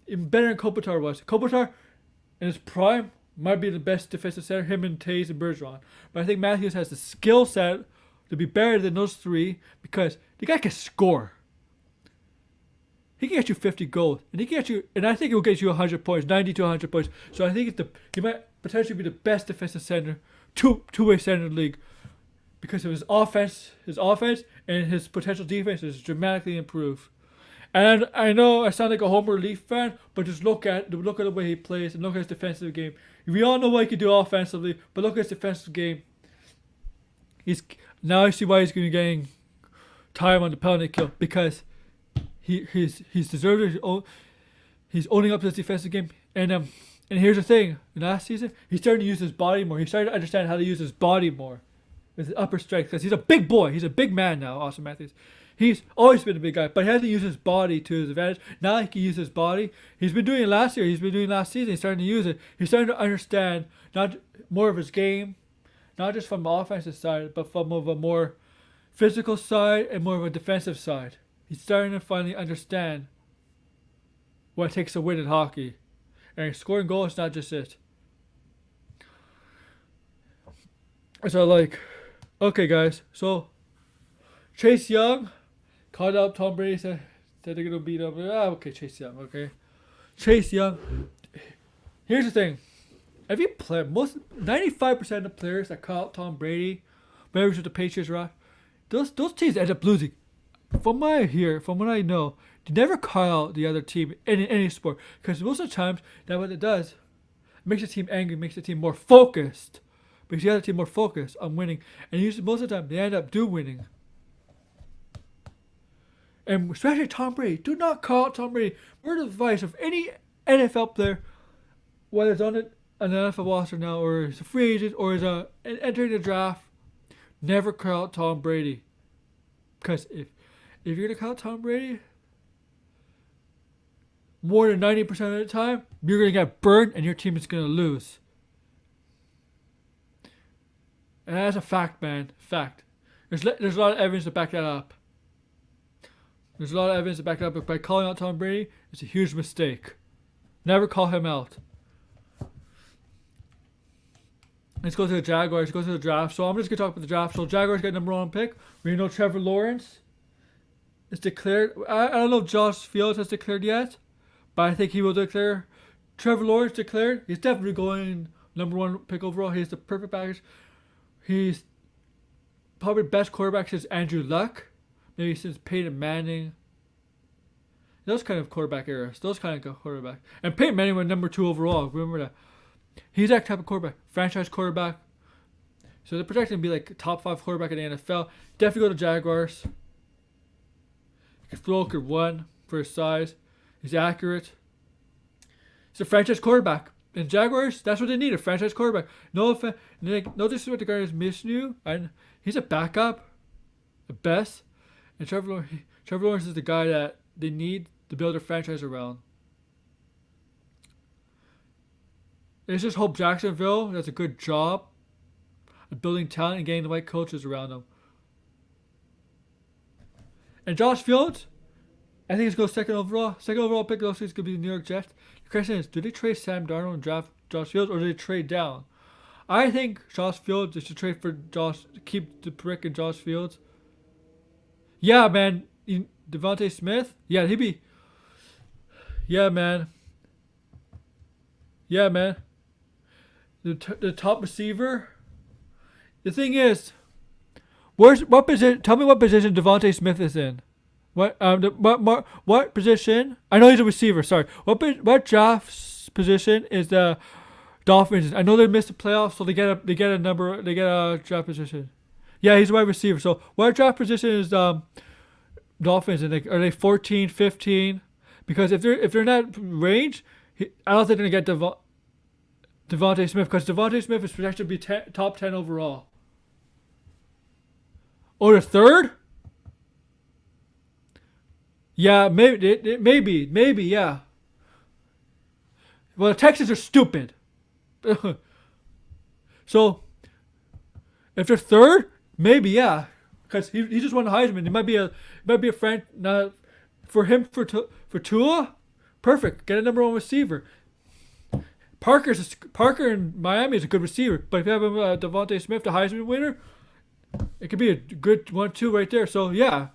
Even better than Kopitar was. Kopitar, in his prime, might be the best defensive center, him and Tays and Bergeron. But I think Matthews has the skill set to be better than those three because the guy can score. He can get you 50 goals. And I think he'll get you 100 points, 90 to 100 points. So I think he might potentially be the best defensive center, two-way center in the league. Because of his offense and his potential defense is dramatically improved. And I know I sound like a Homer Leaf fan, but just look at the way he plays and look at his defensive game. We all know what he can do offensively, but look at his defensive game. Now I see why he's going to be getting time on the penalty kill because he's deserved it. He's owning up to his defensive game. And here's the thing: last season he's starting to use his body more. He's starting to understand how to use his body more. With his upper strength, because he's a big boy. He's a big man now, Austin Matthews. He's always been a big guy, but he hasn't used his body to his advantage. Now he can use his body. He's been doing it last year. He's been doing it last season. He's starting to use it. He's starting to understand more of his game, not just from the offensive side, but from a more physical side and more of a defensive side. He's starting to finally understand what it takes to win in hockey. And scoring goals is not just it. So okay, guys. So Chase Young, called out Tom Brady, said they're going to beat him. Okay, Chase Young, okay. Chase Young. Here's the thing. If you play, 95% of the players that call out Tom Brady, whenever the Patriots are, those teams end up losing. From what I hear, from what I know, they never call out the other team in any sport. Because most of the times, that what it does, it makes the team angry, makes the team more focused. Makes the other team more focused on winning. And usually most of the time, they end up winning. And especially Tom Brady. Do not call out Tom Brady. Word of advice of any NFL player, whether it's on an NFL roster now, or is a free agent, or is entering the draft, never call out Tom Brady. Because if you're going to call out Tom Brady, more than 90% of the time, you're going to get burned and your team is going to lose. And that's a fact, man. Fact. There's a lot of evidence to back that up. There's a lot of evidence to back that up. But by calling out Tom Brady, it's a huge mistake. Never call him out. Let's go to the Jaguars. Go to the draft. So I'm just going to talk about the draft. So Jaguars got number 1 pick. We know Trevor Lawrence is declared. I don't know if Josh Fields has declared yet, but I think he will declare. Trevor Lawrence declared. He's definitely going number 1 pick overall. He's the perfect package. He's probably the best quarterback since Andrew Luck. Maybe since Peyton Manning. Those kind of quarterback eras. Those kind of quarterback. And Peyton Manning went number 2 overall. Remember that. He's that type of quarterback. Franchise quarterback. So they're projecting to be like top 5 quarterback in the NFL. Definitely go to Jaguars. He can throw, could run for his size. He's accurate. He's a franchise quarterback. And Jaguars, that's what they need, a franchise quarterback. No disrespect to the guy who's missing you. And he's a backup at best. And Trevor Lawrence is the guy that they need to build their franchise around. Let's just hope Jacksonville does a good job of building talent and getting the right coaches around them. And Josh Fields, I think he's going second overall. Second overall pick looks like it's going to be the New York Jets. The question is, do they trade Sam Darnold and draft Josh Fields, or do they trade down? I think Josh Fields, they should trade for keep the prick in Josh Fields. Yeah, man. Devontae Smith? Yeah, he'd be. Yeah, man. Yeah, man. The top receiver. The thing is, what position? Tell me what position Devontae Smith is in. What position? I know he's a receiver. Sorry. What draft position is the Dolphins? I know they missed the playoffs, so they get a draft position. Yeah, he's a wide receiver. So what draft position is Dolphins in? Are they 14, 15? Because if they're in that range, I don't think they're gonna get Devontae Smith, because Devontae Smith is projected to be top 10 overall. Or the third? Yeah, maybe, yeah. Well, the Texans are stupid. So, if they're third, maybe, yeah. Because he just won the Heisman. It might be a friend. For Tua, perfect. Get a number 1 receiver. Parker in Miami is a good receiver, but if you have Devontae Smith, the Heisman winner, it could be a good 1-2 right there. So yeah,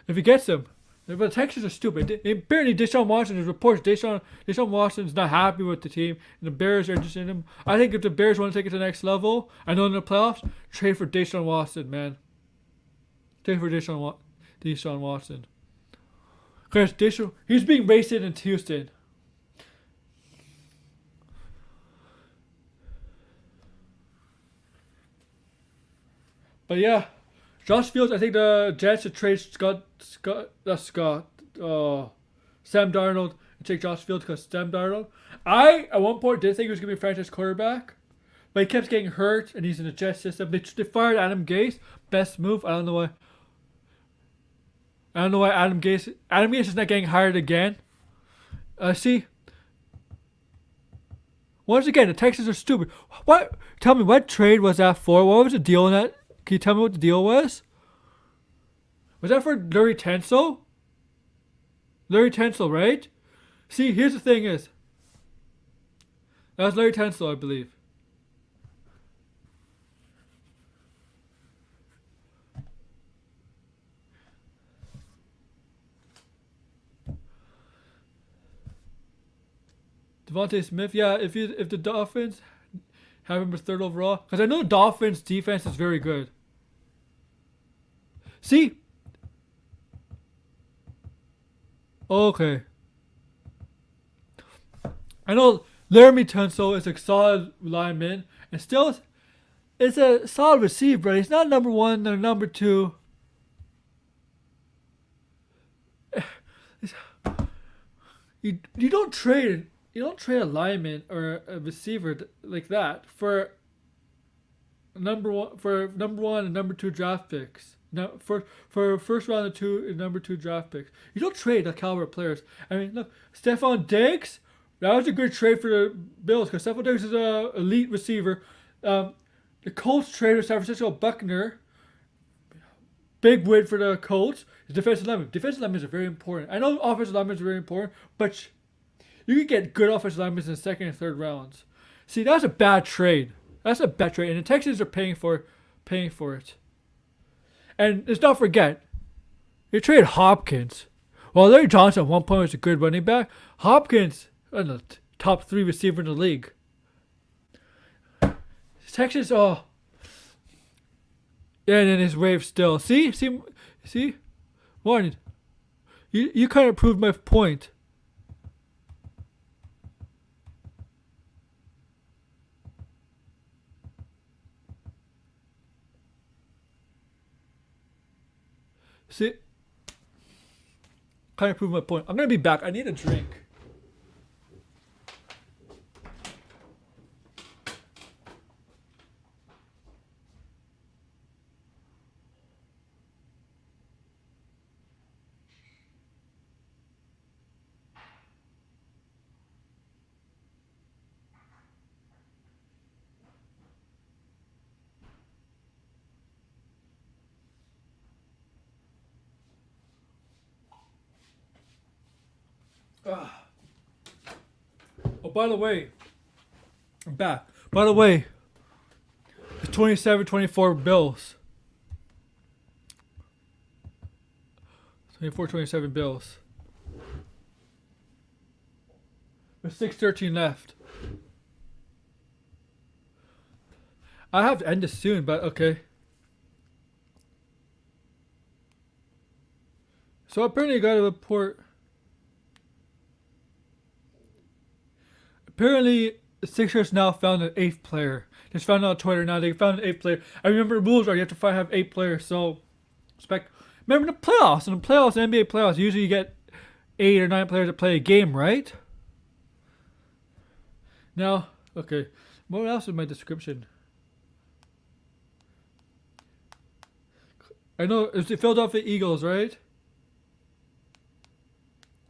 if he gets him, but the Texans are stupid. Apparently, Deshaun Watson, there's reports Deshaun Watson's not happy with the team, and the Bears are interested in him. I think if the Bears want to take it to the next level, I know in the playoffs, trade for Deshaun Watson, man. Trade for Deshaun Watson. Because he's being wasted in Houston. But yeah, Josh Fields, I think the Jets should trade Sam Darnold and take Josh Fields, because Sam Darnold, I at one point did think he was going to be a franchise quarterback, but he kept getting hurt and he's in the Jets system. They fired Adam Gase. Best move. I don't know why Adam Gase is not getting hired again. See. Once again, the Texans are stupid. What? Tell me, what trade was that for? What was the deal in that? Can you tell me what the deal was? Was that for Larry Tunsil? Larry Tunsil, right? See, here's the thing is. That was Larry Tunsil, I believe. Devontae Smith. Yeah, if the Dolphins have him as third overall, because I know the Dolphins' defense is very good. See? Okay. I know Laramie Tunsil is a solid lineman, and still is a solid receiver, but he's not number one or number two. You don't trade a lineman or a receiver like that for number one and number two draft picks. Now for first round and number two draft picks. You don't trade that caliber of players. I mean, look, Stephon Diggs. That was a good trade for the Bills because Stephon Diggs is an elite receiver. The Colts traded San Francisco Buckner. Big win for the Colts. Defensive linemen. Defensive linemen are very important. I know offensive linemen are very important, but you can get good offensive linemen in the second and third rounds. See, that's a bad trade. That's a bad trade, and the Texans are paying for it. And let's not forget, they traded Hopkins. While Larry Johnson at one point was a good running back, Hopkins is the top 3 receiver in the league. Texans, yeah, and then his wave still. See, Warren, you kind of proved my point. See, kind of proved my point. I'm gonna be back. I need a drink. Oh, by the way, I'm back. By the way, it's 27-24 Bills. 24-27 Bills. There's 6:13 left. I have to end this soon, but okay. So apparently I got a report. Apparently, the Sixers now found an 8th player. Just found out on Twitter now they found an 8th player. I remember the rules are you have to have 8 players. So, remember the playoffs. In the playoffs, NBA playoffs, usually you get 8 or 9 players to play a game, right? Now, okay. What else is my description? I know it's the Philadelphia Eagles, right?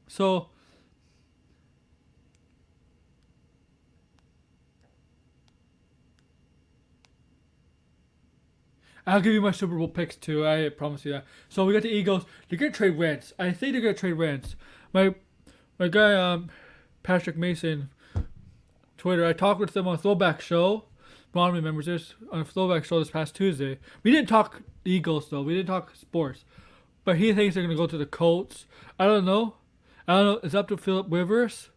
So, I'll give you my Super Bowl picks too. I promise you that. So we got the Eagles. They're gonna trade Wentz. I think they're gonna trade Wentz. My guy Patrick Mason, Twitter. I talked with them on Throwback Show. Ron remembers this on a Throwback Show this past Tuesday. We didn't talk Eagles though. We didn't talk sports. But he thinks they're gonna go to the Colts. I don't know. It's up to Philip Rivers.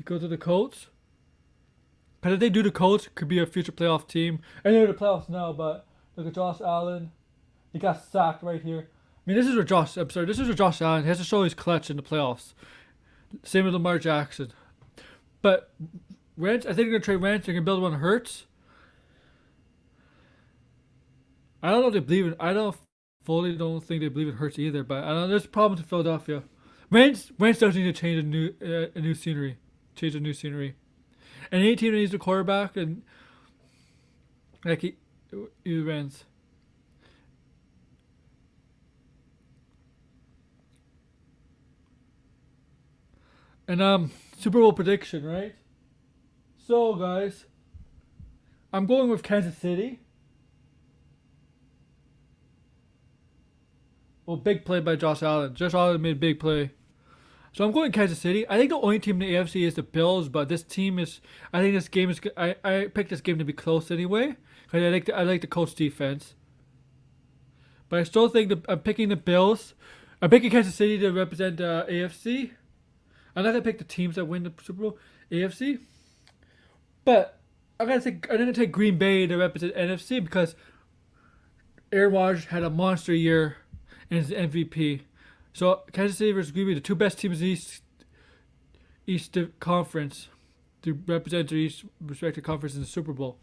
Go to the Colts. Because if they do the Colts, it could be a future playoff team. And they're in the playoffs now, but. Look at Josh Allen. He got sacked right here. I mean, this is where Josh Allen. He has to show his clutch in the playoffs. Same with Lamar Jackson. But Wentz, I think they're going to trade Wentz. They're going to build one Hurts. I don't know if they believe in. I don't think they believe in Hurts either. But I don't know. There's problems in Philadelphia. Wentz does need to change a new scenery. Change a new scenery. And any team that needs a quarterback and like events. And Super Bowl prediction, right? So guys, I'm going with Kansas City. Well, big play by Josh Allen. Josh Allen made a big play. So I'm going Kansas City. I think the only team in the AFC is the Bills, but this team is. I think this game is. I picked this game to be close anyway. Because I like the Colts defense. But I still think I'm picking the Bills. I'm picking Kansas City to represent AFC. I'm not going to pick the teams that win the Super Bowl. AFC. But I'm gonna take Green Bay to represent NFC because Aaron Rodgers had a monster year and is MVP. So Kansas City versus Green Bay, the two best teams in East Conference to represent their each respective conference in the Super Bowl.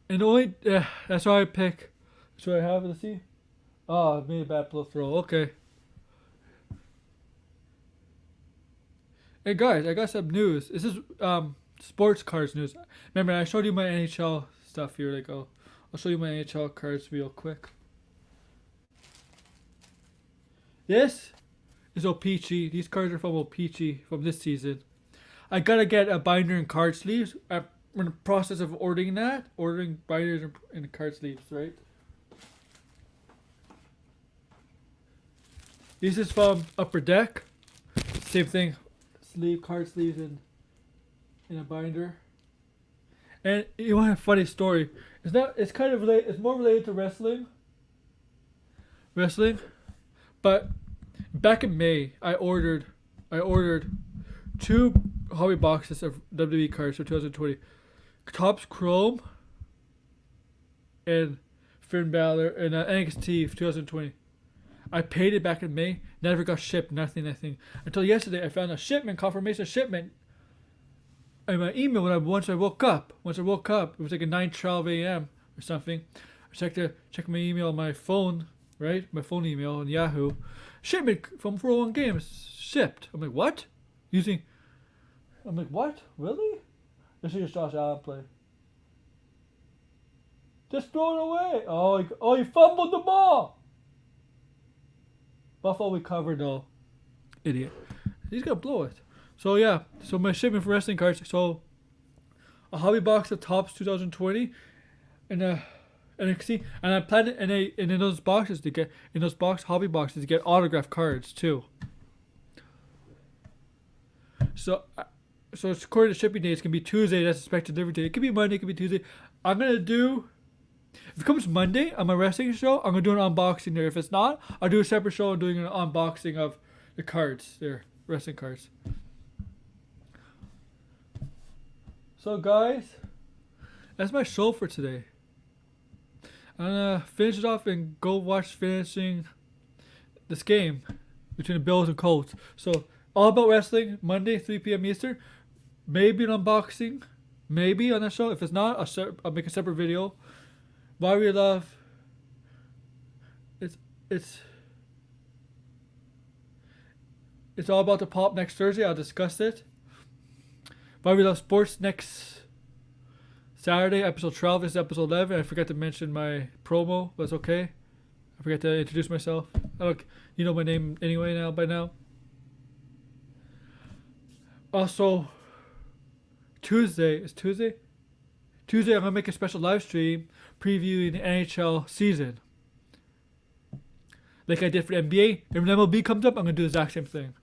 And only that's why I pick. That's what I have. Let's see. Oh, I made a bad blow throw. Okay. Hey guys, I got some news. This is sports cards news. Remember, I showed you my NHL stuff here. Like, I'll show you my NHL cards real quick. This is O-Pee-Chee. These cards are from O-Pee-Chee from this season. I gotta get a binder and card sleeves. I'm in the process of ordering binders and card sleeves, right? This is from Upper Deck. Same thing. Card sleeves in a binder. And you want a funny story. It's kind of related, it's more related to wrestling. But back in May I ordered 2 hobby boxes of WWE cards for 2020. Topps Chrome and Finn Balor and NXT for 2020. I paid it back in May, never got shipped, nothing. Until yesterday I found a confirmation shipment in my email once I woke up. It was like at 9:12 a.m. or something. I checked my email on my phone, right? My phone email on Yahoo. Shipment from 401 Games shipped. I'm like, what? What? Really? This is just Josh Allen play. Just throw it away. Oh, you fumbled the ball. Buffalo recovered though. Idiot. He's gonna blow it. So yeah. So my shipment for wrestling cards. So a hobby box of Topps 2020 and NXT, and I plan it in those boxes to get hobby boxes to get autographed cards too. So it's according to shipping dates. It can be Tuesday. That's expected delivery date. It could be Monday. It could be Tuesday. If it comes Monday on my wrestling show, I'm going to do an unboxing there. If it's not, I'll do a separate show and doing an unboxing of the cards there, wrestling cards. So guys, that's my show for today. I'm going to finish it off and go watch finishing this game between the Bills and Colts. So all about wrestling, Monday, 3 p.m. Eastern. Maybe an unboxing, maybe on that show. If it's not, I'll make a separate video. Why we love it's all about to pop next Thursday. I'll discuss it. Why we love sports next Saturday, episode 12 is episode 11. I forgot to mention my promo, but it's okay. I forgot to introduce myself. You know my name anyway by now. Also, Tuesday, I'm going to make a special live stream previewing the NHL season. Like I did for the NBA. If an MLB comes up, I'm going to do the exact same thing.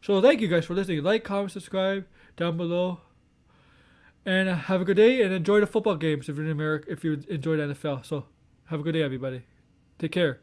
So thank you guys for listening. Like, comment, subscribe down below. And have a good day and enjoy the football games if you're in America, if you enjoy the NFL. So have a good day, everybody. Take care.